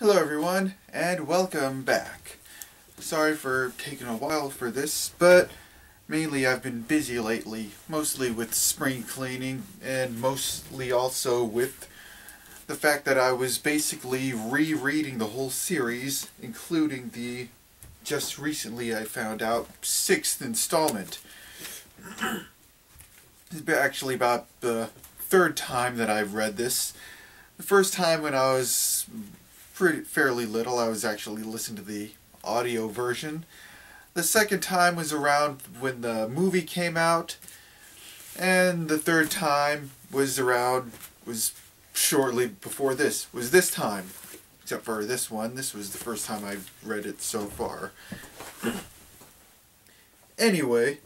Hello everyone, and welcome back. Sorry for taking a while for this, but mainly I've been busy lately, mostly with spring cleaning, and mostly also with the fact that I was basically rereading the whole series, including the, just recently I found out, 6th installment. It's actually about the third time that I've read this. The first time when I was fairly little, I was actually listening to the audio version. The second time was around when the movie came out, and the third time was shortly before this. Was this time, except for this one. This was the first time I've read it so far. Anyway,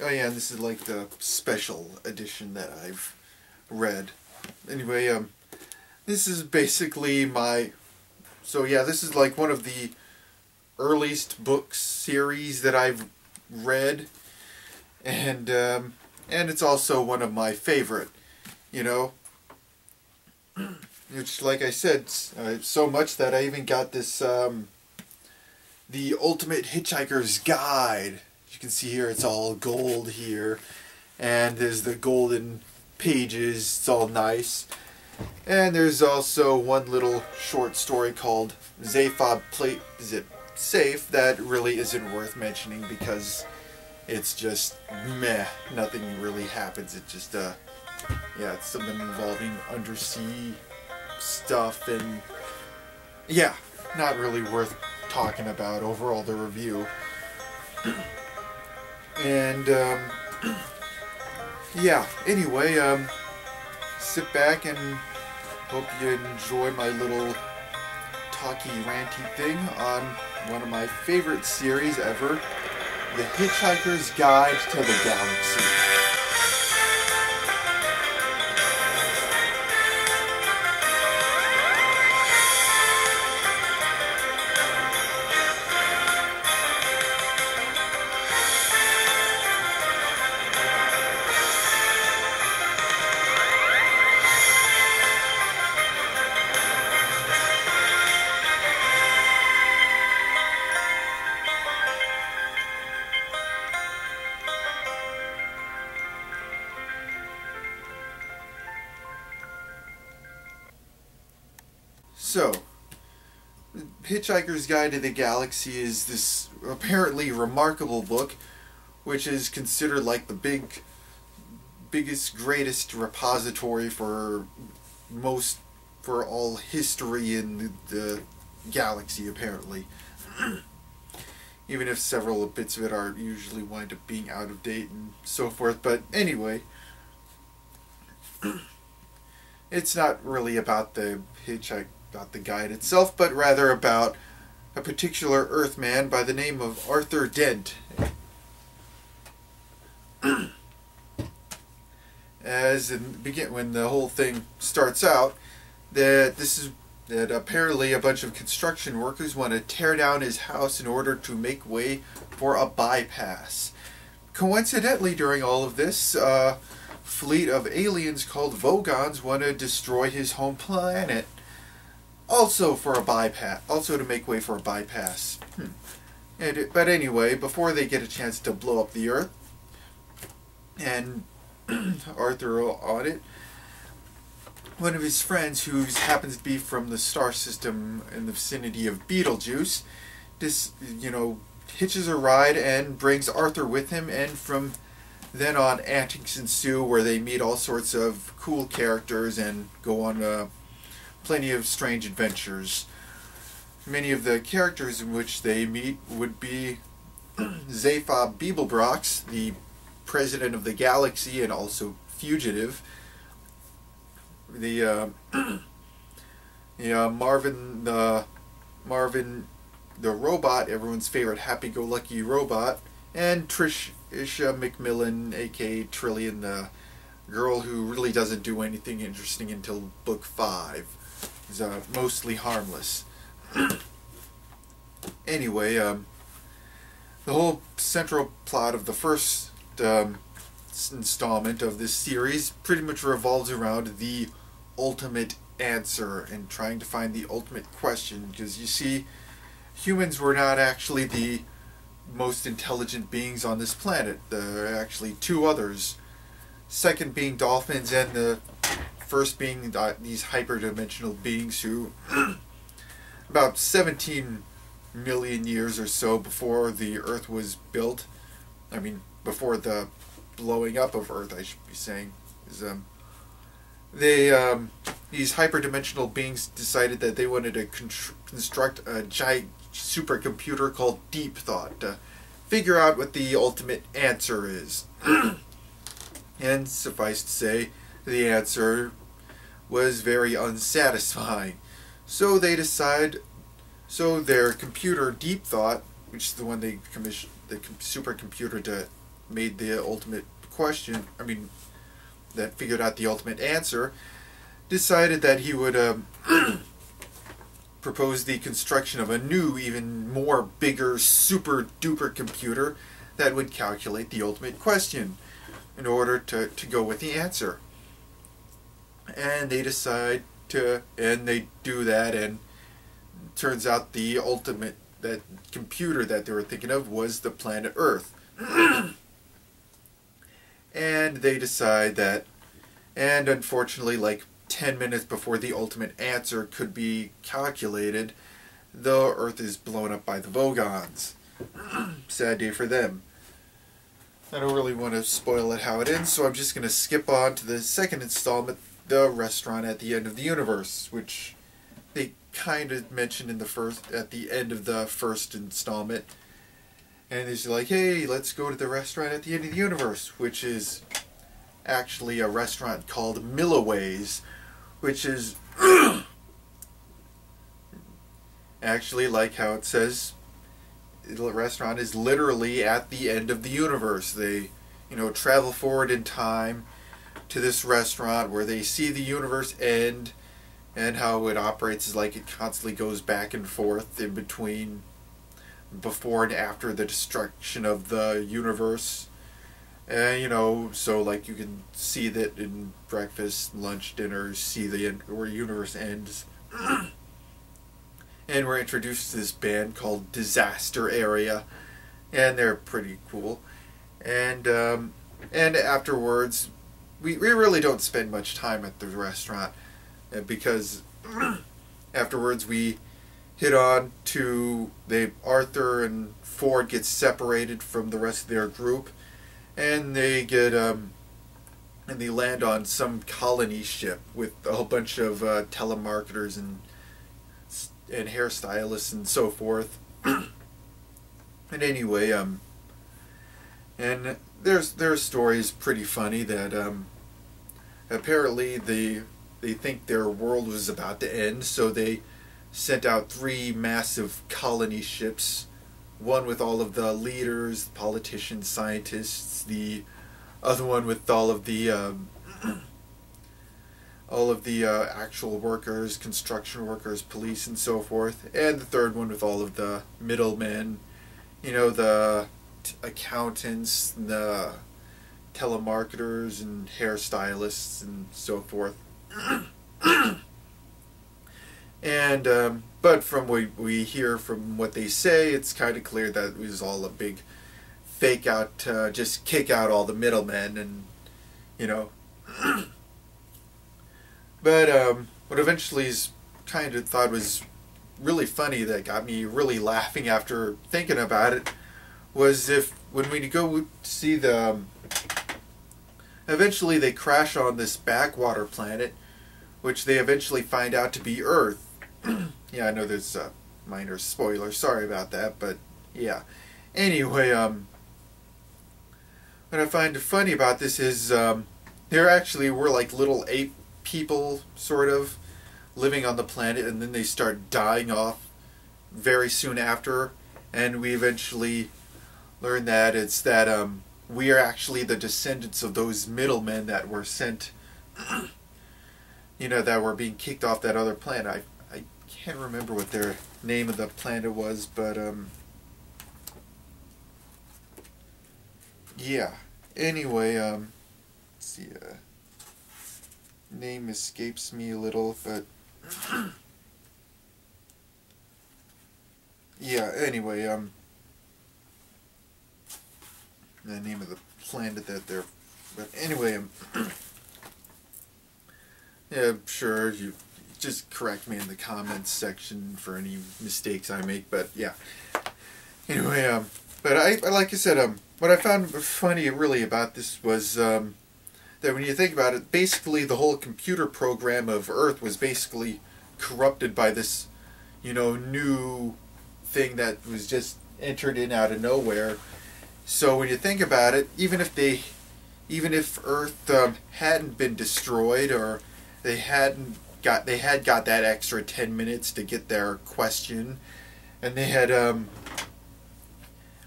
oh yeah, and this is like the special edition that I've read. Anyway, this is basically this is like one of the earliest book series that I've read, and it's also one of my favorite, which, like I said, so much that I even got this, the Ultimate Hitchhiker's Guide. You can see here it's all gold here, and there's the golden pages, it's all nice. And there's also one little short story called Zaphod Is It Safe that really isn't worth mentioning because it's just meh, nothing really happens. It's just it's something involving undersea stuff, and yeah, not really worth talking about overall, the review. And yeah, anyway, sit back and hope you enjoy my little talky ranty thing on one of my favorite series ever, The Hitchhiker's Guide to the Galaxy. So, Hitchhiker's Guide to the Galaxy is this apparently remarkable book, which is considered like the biggest, greatest repository for all history in the galaxy, apparently. Even if several bits of it are usually wind up being out of date and so forth. But anyway, it's not really about the guide itself, but rather about a particular Earthman by the name of Arthur Dent. When the whole thing starts out, that apparently a bunch of construction workers want to tear down his house in order to make way for a bypass. Coincidentally, during all of this, fleet of aliens called Vogons want to destroy his home planet. Also to make way for a bypass. But anyway, before they get a chance to blow up the Earth, and Arthur on it, one of his friends, who happens to be from the star system in the vicinity of Betelgeuse, hitches a ride and brings Arthur with him, and from then on, antics ensue where they meet all sorts of cool characters and go on plenty of strange adventures. Many of the characters in which they meet would be Zaphod Beeblebrox, the president of the galaxy and also fugitive. Marvin the robot, everyone's favorite happy-go-lucky robot, and Trisha McMillan, aka Trillian, the girl who really doesn't do anything interesting until book 5. Is mostly harmless. Anyway, the whole central plot of the first installment of this series pretty much revolves around the ultimate answer and trying to find the ultimate question, because you see, humans were not actually the most intelligent beings on this planet. There are actually two others. Second being dolphins, and the first being these hyperdimensional beings who, about 17 million years or so before the Earth was built, I mean, before the blowing up of Earth, I should be saying, is these hyperdimensional beings decided that they wanted to construct a giant supercomputer called Deep Thought to figure out what the ultimate answer is. And suffice to say, the answer was very unsatisfying. So they so their computer Deep Thought, which is the one they commissioned, the supercomputer that made the ultimate question, that figured out the ultimate answer, decided that he would propose the construction of a new, even more bigger, super duper computer that would calculate the ultimate question in order to go with the answer. And they decide to, and they do that, and it turns out the ultimate, that computer that they were thinking of was the planet Earth. And they decide that, and unfortunately, like 10 minutes before the ultimate answer could be calculated, the Earth is blown up by the Vogons. Sad day for them. I don't really want to spoil it how it ends, so I'm just going to skip on to the second installment, the restaurant at the end of the universe, which they kind of mentioned at the end of the first installment. And it's like, hey, let's go to the restaurant at the end of the universe, which is actually a restaurant called Milloway's, which is actually, like how it says, the restaurant is literally at the end of the universe. They, travel forward in time to this restaurant where they see the universe end, and how it operates is like it constantly goes back and forth in between before and after the destruction of the universe. And, so like you can see that in breakfast, lunch, dinner, see the end, where universe ends. And we're introduced to this band called Disaster Area, and they're pretty cool. And afterwards, we really don't spend much time at the restaurant, because afterwards we hit on to Arthur and Ford get separated from the rest of their group, and they get and they land on some colony ship with a whole bunch of telemarketers and hairstylists and so forth. And anyway, and their story is pretty funny that apparently they think their world was about to end, so they sent out 3 massive colony ships, one with all of the leaders, politicians, scientists, the other one with all of the actual workers, construction workers, police, and so forth, and the third one with all of the middlemen, the accountants, the telemarketers, and hairstylists, and so forth. And but from what we hear, from what they say, it's kind of clear that it was all a big fake out to just kick out all the middlemen, and but what eventually is kind of thought was really funny, that got me really laughing after thinking about it, was when we go see eventually they crash on this backwater planet, which they eventually find out to be Earth. Yeah, I know there's a minor spoiler, sorry about that, but yeah. Anyway, what I find funny about this is there actually were like little ape people, sort of, living on the planet, and then they start dying off very soon after, and we eventually learn that it's that we are actually the descendants of those middlemen that were sent, that were being kicked off that other planet. I can't remember what their name of the planet was, but yeah. Anyway, let's see, name escapes me a little, but Yeah. Anyway, the name of the planet that they're. But anyway, yeah, sure. You just correct me in the comments section for any mistakes I make. But yeah. Anyway, but I like I said, what I found funny really about this was that when you think about it, basically the whole computer program of Earth was basically corrupted by this, new thing that was just entered in out of nowhere. So when you think about it, even if Earth hadn't been destroyed, or they had got that extra 10 minutes to get their question, and they had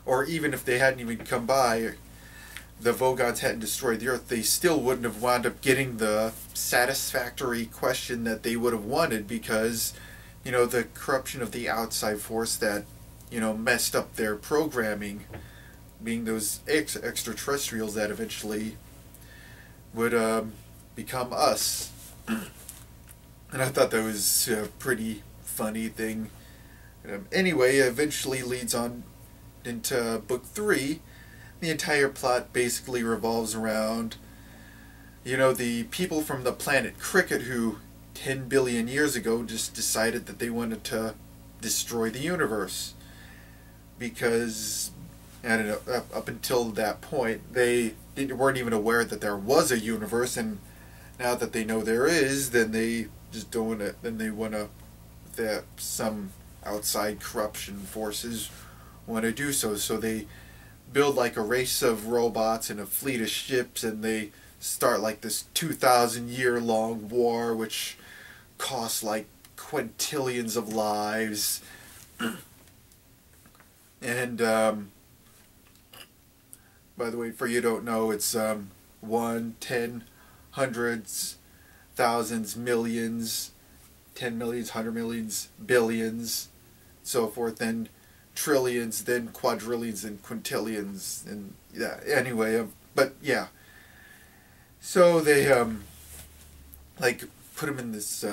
or even if they hadn't even come by, the Vogons hadn't destroyed the Earth, they still wouldn't have wound up getting the satisfactory question that they would have wanted, because, the corruption of the outside force that, messed up their programming, being those extraterrestrials that eventually would become us. And I thought that was a pretty funny thing. Anyway, eventually leads on into book 3. The entire plot basically revolves around, the people from the planet Cricket who 10 billion years ago just decided that they wanted to destroy the universe. Because, I don't know, up until that point, they weren't even aware that there was a universe, and now that they know there is, then they just don't want to, then they want to, that some outside corruption forces want to do so. So they build like a race of robots and a fleet of ships, and they start like this 2,000-year long war, which costs like quintillions of lives. And by the way, for you who don't know, it's 1, 10, hundreds, thousands, millions, 10 millions, 100 millions, billions, so forth, then trillions, then quadrillions, and quintillions, and yeah. Anyway, but yeah. So they like put them in this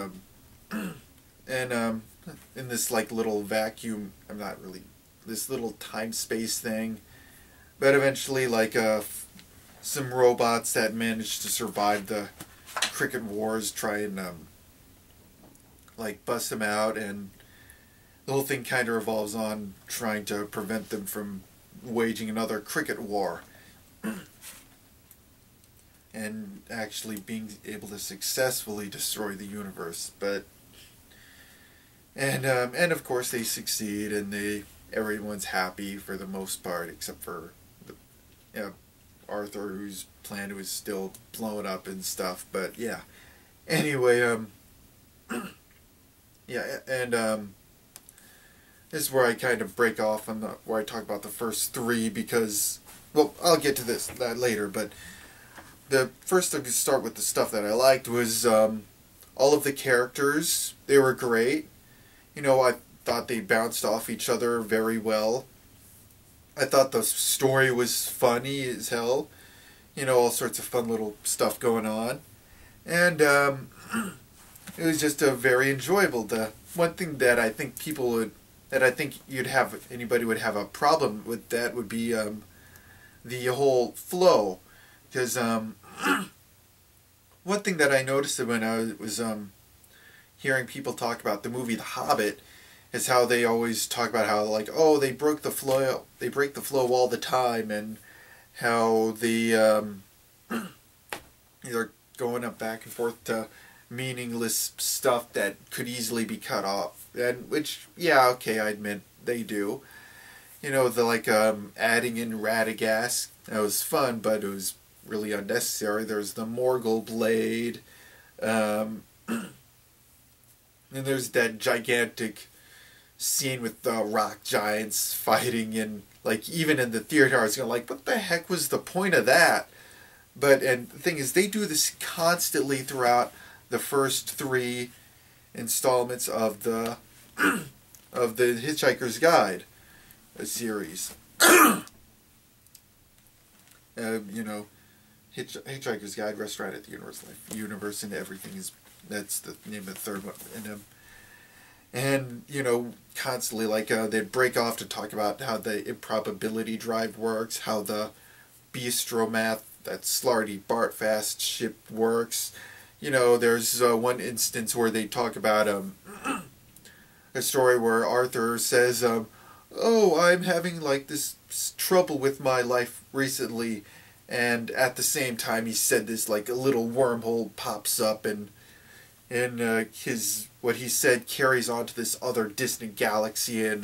and in this like little vacuum. I'm not really this little time space thing, but eventually like some robots that managed to survive the Cricket Wars try and like bust them out, and the whole thing kind of revolves on trying to prevent them from waging another Cricket War and actually being able to successfully destroy the universe. But and of course they succeed, and everyone's happy for the most part, except for the Arthur, whose planet was still blowing up and stuff. But yeah, anyway, yeah, and this is where I kind of break off on where I talk about the first 3, because, well, I'll get to that later. But the first thing to start with, the stuff that I liked was all of the characters. They were great. I thought they bounced off each other very well. I thought the story was funny as hell. All sorts of fun little stuff going on. And it was just a very enjoyable. The one thing that I think anybody would have a problem with, that would be the whole flow. Because one thing that I noticed when I was hearing people talk about the movie The Hobbit is how they always talk about how, like, oh, they break the flow all the time, and how they're going up back and forth to meaningless stuff that could easily be cut off. And which, yeah, okay, I admit they do. The like adding in Radagast, that was fun, but it was really unnecessary. There's the Morgul blade, and there's that gigantic scene with the rock giants fighting, and like even in the theater I was going like, what the heck was the point of that? But and the thing is, they do this constantly throughout the first 3 installments of the Hitchhiker's Guide series. Hitchhiker's Guide, Restaurant at the Universe, Life, Universe, and everything is That's the name of the third one. And you know, constantly like they'd break off to talk about how the improbability drive works, how the bistro math, that Slarty Bartfast ship works. You know, there's one instance where they talk about a story where Arthur says, "Oh, I'm having like this trouble with my life recently," and at the same time he said this, like a little wormhole pops up and his what he said carries on to this other distant galaxy and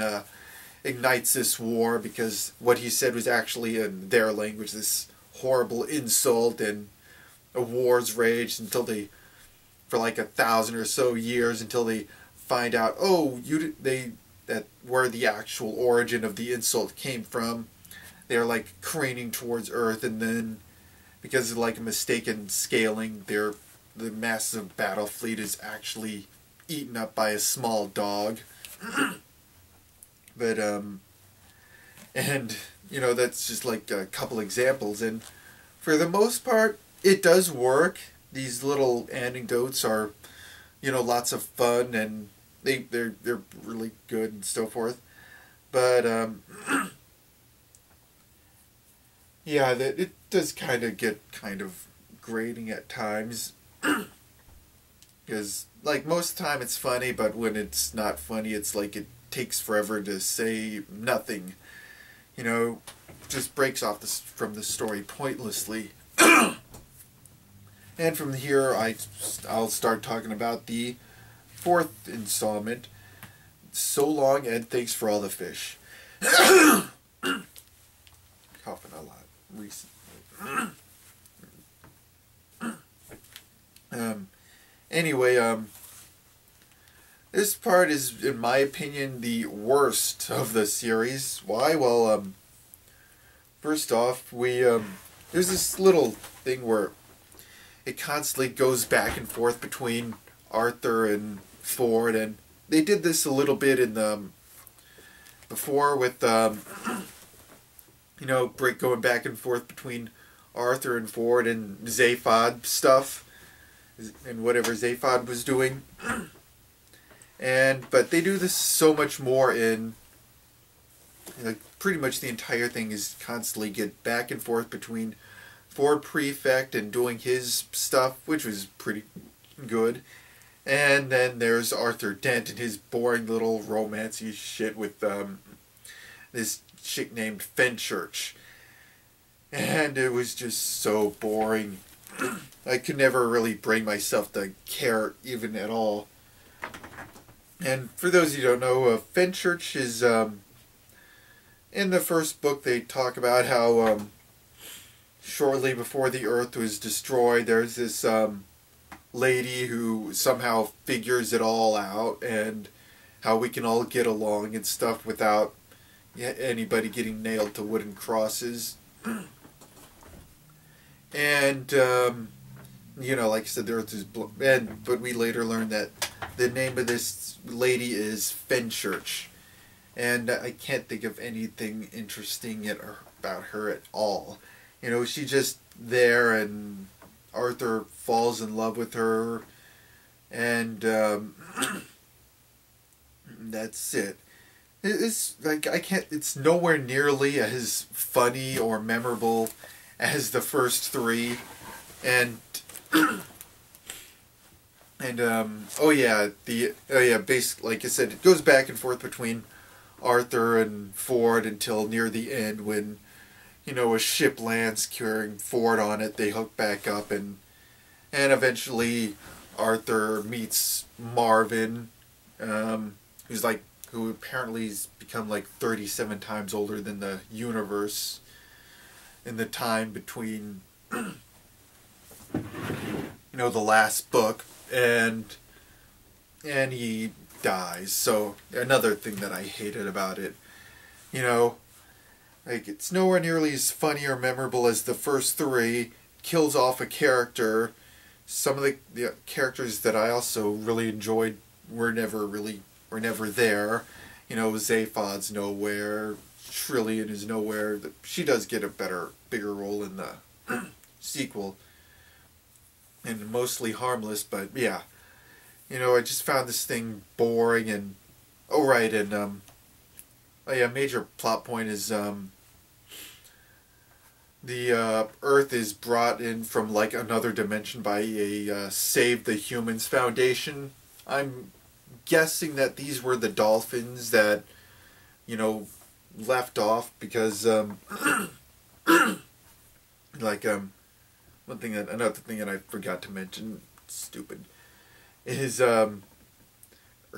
ignites this war, because what he said was actually in their language this horrible insult, and a war's raged until they, for like 1,000 or so years, until they find out, oh, that where the actual origin of the insult came from. They're like craning towards Earth, and then because of like a mistaken scaling, the massive battle fleet is actually eaten up by a small dog. But and you know, that's just like a couple examples, and for the most part it does work. These little anecdotes are, you know, lots of fun, and they're really good and so forth. But yeah, that it does kind of get kind of grating at times. Because like most of the time it's funny, but when it's not funny, it's like it takes forever to say nothing. You know, just breaks off from the story pointlessly. And from here, I'll start talking about the fourth installment. So long, and thanks for all the fish. Coughing a lot recently. Anyway, this part is, in my opinion, the worst of the series. Why? Well, first off, there's this little thing where it constantly goes back and forth between Arthur and Ford, and they did this a little bit in the before with you know, going back and forth between Arthur and Ford and Zaphod stuff, and whatever Zaphod was doing. But they do this so much more in, like, pretty much the entire thing is constantly get back and forth between Ford Prefect and doing his stuff, which was pretty good. And then there's Arthur Dent and his boring little romancy shit with this chick named Fenchurch. And it was just so boring. I could never really bring myself to care even at all. And for those of you who don't know, Fenchurch is, in the first book they talk about how shortly before the Earth was destroyed, there's this lady who somehow figures it all out, and how we can all get along and stuff without anybody getting nailed to wooden crosses. And you know, like I said, the Earth is but we later learned that the name of this lady is Fenchurch, and I can't think of anything interesting about her at all. You know, she's just there, and Arthur falls in love with her, and that's it. It's like it's nowhere nearly as funny or memorable as the first three, and basically, like I said, it goes back and forth between Arthur and Ford until near the end, when, you know, a ship lands carrying Ford on it. They hook back up, and eventually Arthur meets Marvin, who apparently has become like 37 times older than the universe in the time between, you know, the last book and he dies. So another thing that I hated about it, you know, like, it's nowhere nearly as funny or memorable as the first three. Kills off a character. Some of the characters that I also really enjoyed were never there. You know, Zaphod's nowhere. Trillian is nowhere. She does get a bigger role in the sequel, and mostly harmless, but yeah. I just found this thing boring. And oh right, and oh yeah, major plot point is the Earth is brought in from like another dimension by a Save the Humans Foundation. I'm guessing that these were the dolphins that left off because like another thing that I forgot to mention, stupid, is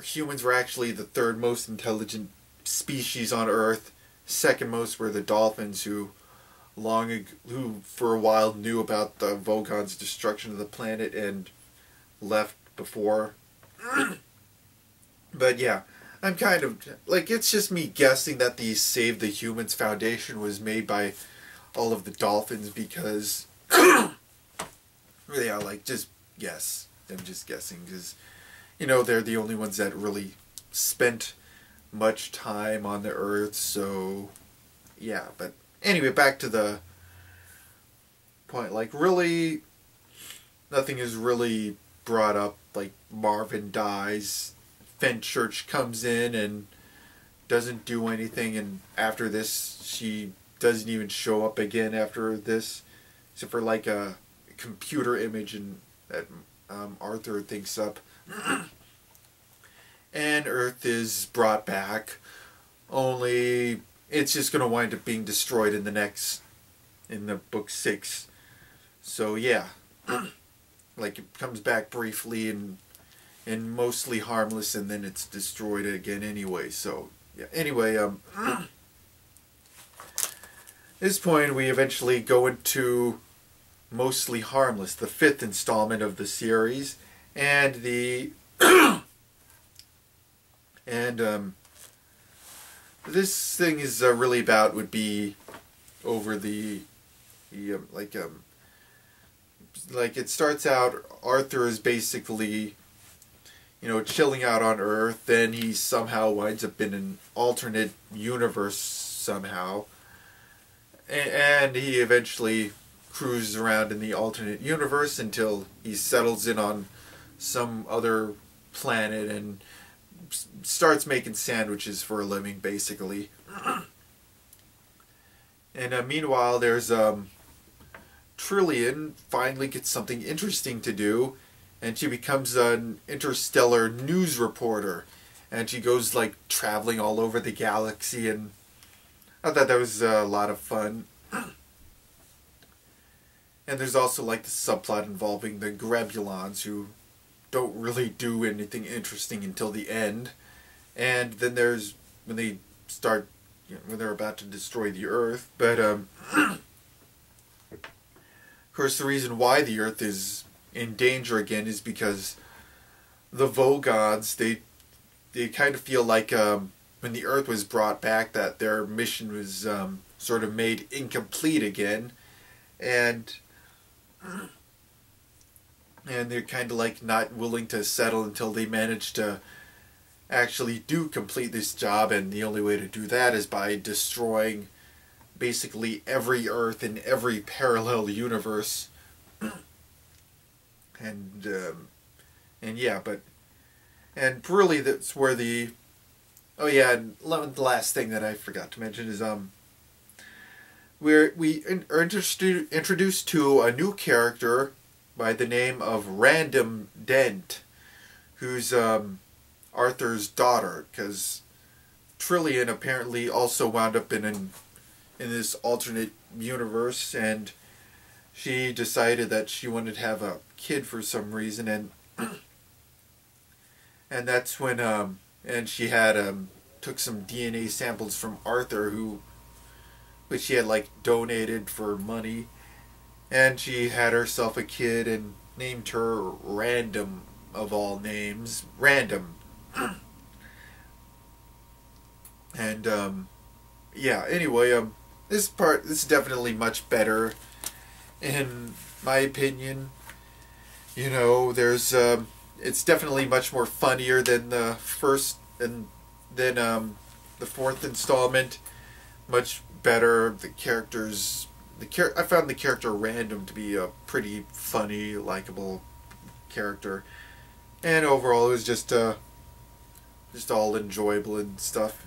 humans were actually the third most intelligent species on Earth. Second most were the dolphins, who for a while knew about the Vogon's destruction of the planet and left before. But yeah, I'm kind of like, it's just me guessing that the Save the Humans Foundation was made by all of the dolphins because yeah, like, just guess. I'm just guessing because they're the only ones that really spent much time on the Earth. So yeah, but anyway, back to the point. Like, really, nothing is really brought up. Like, Marvin dies, Fenchurch comes in and doesn't do anything, and after this, she doesn't even show up again after this, except for like a computer image that Arthur thinks up. And Earth is brought back, only it's just going to wind up being destroyed in the book 6. So yeah, like, it comes back briefly and mostly harmless, and then it's destroyed again anyway. So yeah, anyway, at this point we eventually go into Mostly Harmless, the 5th installment of the series, and this thing is really about would be over like it starts out, Arthur is basically chilling out on Earth, then he somehow winds up in an alternate universe somehow, and he eventually cruises around in the alternate universe until he settles in on some other planet and starts making sandwiches for a living, basically. And meanwhile, there's Trillian finally gets something interesting to do, and she becomes an interstellar news reporter, and she goes like traveling all over the galaxy, and I thought that was a lot of fun. And there's also like the subplot involving the Grebulons, who don't really do anything interesting until the end. And then there's when they start, when they're about to destroy the Earth. But of course, the reason why the Earth is in danger again is because the Vogons, they kind of feel like when the Earth was brought back, that their mission was sort of made incomplete again, and they're kind of like not willing to settle until they manage to actually complete this job, and the only way to do that is by destroying basically every Earth in every parallel universe. And yeah, and really that's where the the last thing that I forgot to mention is we are introduced to a new character by the name of Random Dent, who's Arthur's daughter, because Trillian apparently also wound up in this alternate universe, and she decided that she wanted to have a kid for some reason, and that's when and she had took some DNA samples from Arthur, which she had like donated for money, and she had herself a kid and named her Random, of all names, Random. And yeah, anyway, this is definitely much better in my opinion. There's it's definitely much more funnier than the first, and then the 4th installment. Much better. The characters, I found the character Random to be a pretty funny, likable character, and overall it was just all enjoyable and stuff.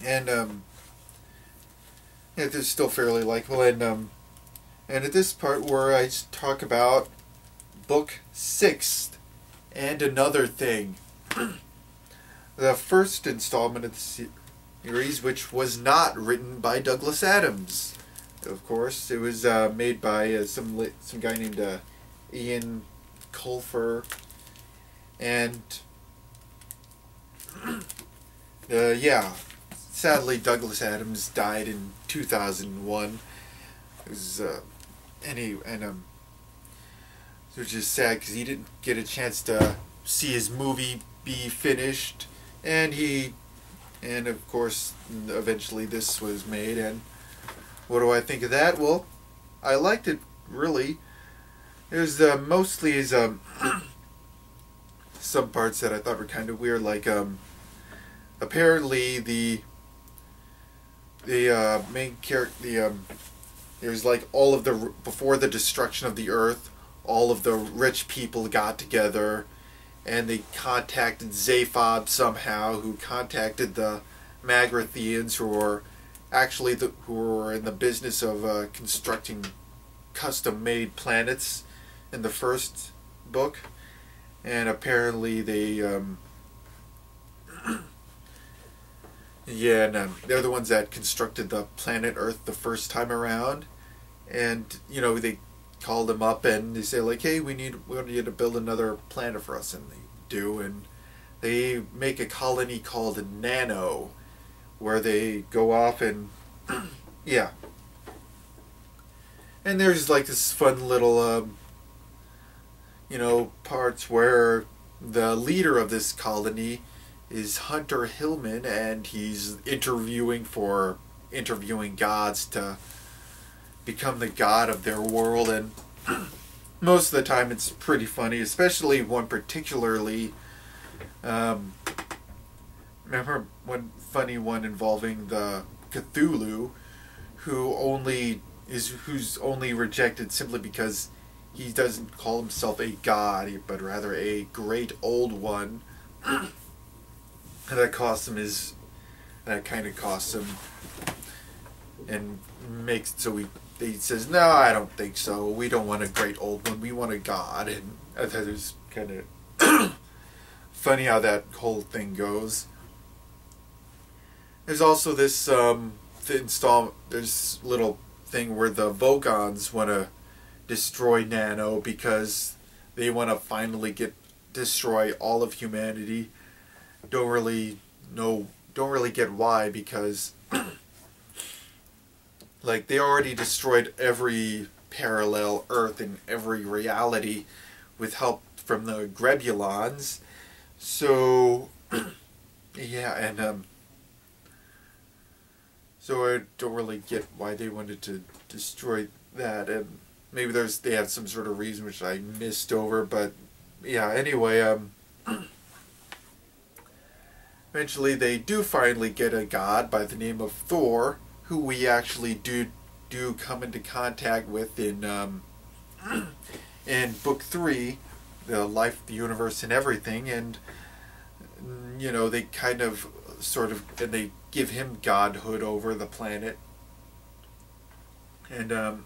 And it's still fairly likable. And at this part where I talk about book 6 and another thing, the first installment of the series, which was not written by Douglas Adams. Of course, it was made by some guy named Ian Colfer, and yeah, sadly Douglas Adams died in 2001. It was which is sad because he didn't get a chance to see his movie be finished, and of course eventually this was made. And what do I think of that? Well, I liked it, really. There's mostly some parts that I thought were kind of weird, like apparently the main character, there's like all of the, before the destruction of the earth, all of the rich people got together and they contacted Zaphod somehow, who contacted the Magrathians, who were actually who were in the business of constructing custom-made planets in the first book. And apparently they they're the ones that constructed the planet Earth the first time around. And they call them up and they say, like, hey, we want you to build another planet for us. And they do, and they make a colony called Nano, where they go off and yeah. And there's like this fun little parts where the leader of this colony is Hunter Hillman, and he's interviewing gods to become the god of their world. And most of the time it's pretty funny, especially one particularly. Remember one funny one involving the Cthulhu, who's only rejected simply because he doesn't call himself a god, but rather a great old one. That kind of costs him, and makes so he says, no, I don't think so. We don't want a great old one. We want a god. And I thought it was kind of funny how that whole thing goes. There's also this there's little thing where the Vogons want to destroy Nano because they want to finally destroy all of humanity. Don't really get why, because like they already destroyed every parallel Earth in every reality with help from the Grebulons. So yeah, and so I don't really get why they wanted to destroy that, and maybe they have some sort of reason which I missed over, but yeah, anyway, eventually they do finally get a god by the name of Thor, who we actually do come into contact with in book 3, the life, the universe, and everything. And they kind of and they give him godhood over the planet. And there's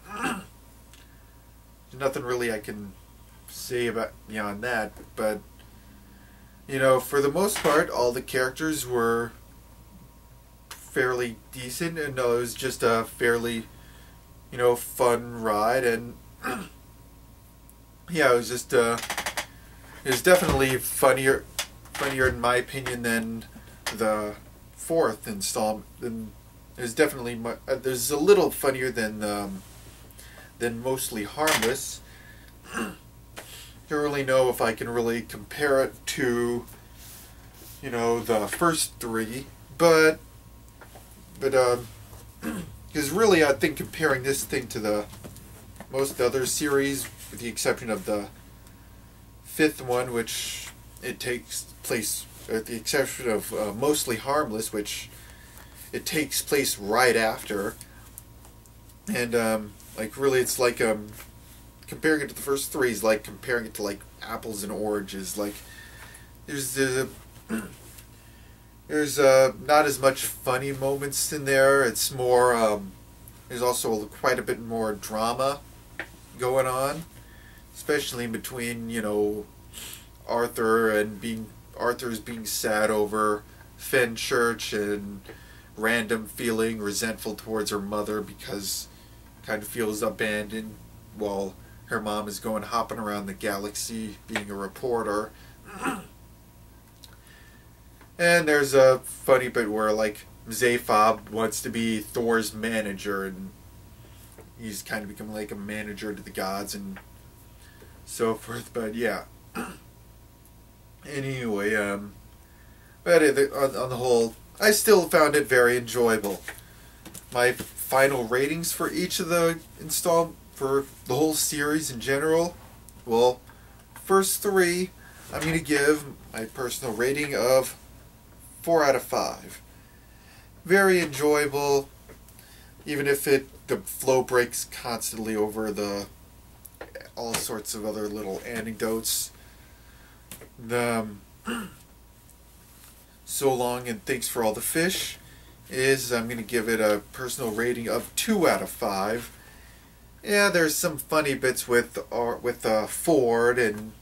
nothing really I can say about beyond that, but for the most part, all the characters were fairly decent, and it was just a fairly, fun ride. And yeah, it was just, it was definitely funnier in my opinion than the fourth installment. And there's definitely there's a little funnier than Mostly Harmless. Don't really know if I can really compare it to, the first 3, but because really I think comparing this thing to most of the other series, with the exception of the 5th one, which it takes place, at the exception of Mostly Harmless, which it takes place right after, and like really it's like comparing it to the first three is like comparing it to like apples and oranges. Like there's there's not as much funny moments in there. It's more there's also quite a bit more drama going on, especially in between, you know, Arthur's being sad over Fenchurch and Random feeling resentful towards her mother because kind of feels abandoned while her mom is going hopping around the galaxy being a reporter. And there's a funny bit where like Zaphod wants to be Thor's manager, and he's kind of become like a manager to the gods and so forth. But yeah. Anyway, but on the whole, I still found it very enjoyable. My final ratings for each of the for the whole series in general, well, first three, I'm going to give my personal rating of 4 out of 5. Very enjoyable, even if the flow breaks constantly over the all sorts of other little anecdotes. The So Long and Thanks for All the Fish is, I'm going to give it a personal rating of 2 out of 5. Yeah, there's some funny bits with Ford, and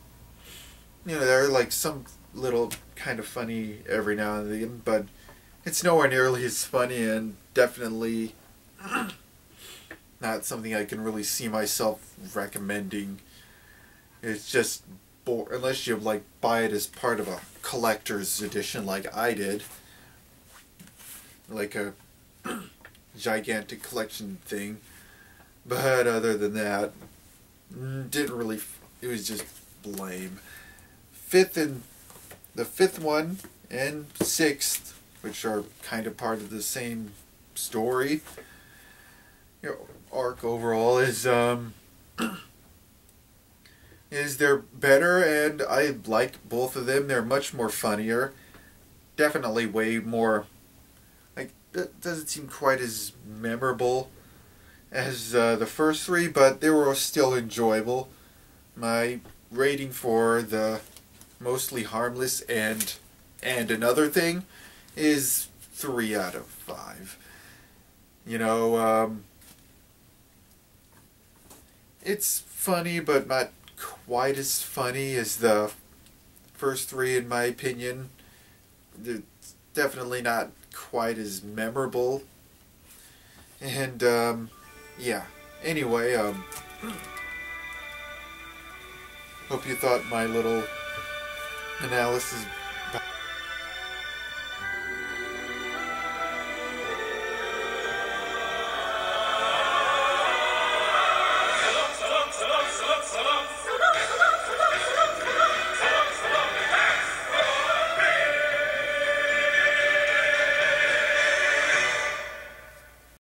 you know, there are like some little kind of funny every now and then, but it's nowhere nearly as funny, and definitely not something I can really see myself recommending. It's just unless you like buy it as part of a collector's edition like I did, like a gigantic collection thing. But other than that, didn't really. It was just lame. The fifth one and sixth, which are kind of part of the same story, you know, arc overall, is they're better, and I like both of them. They're much more funnier. Definitely way more. Like, it doesn't seem quite as memorable as the first three, but they were still enjoyable. My rating for the Mostly Harmless and Another Thing is 3 out of 5. You know, it's funny, but not quite as funny as the first three, in my opinion. It's definitely not quite as memorable. And, yeah. Anyway, hope you thought my little analysis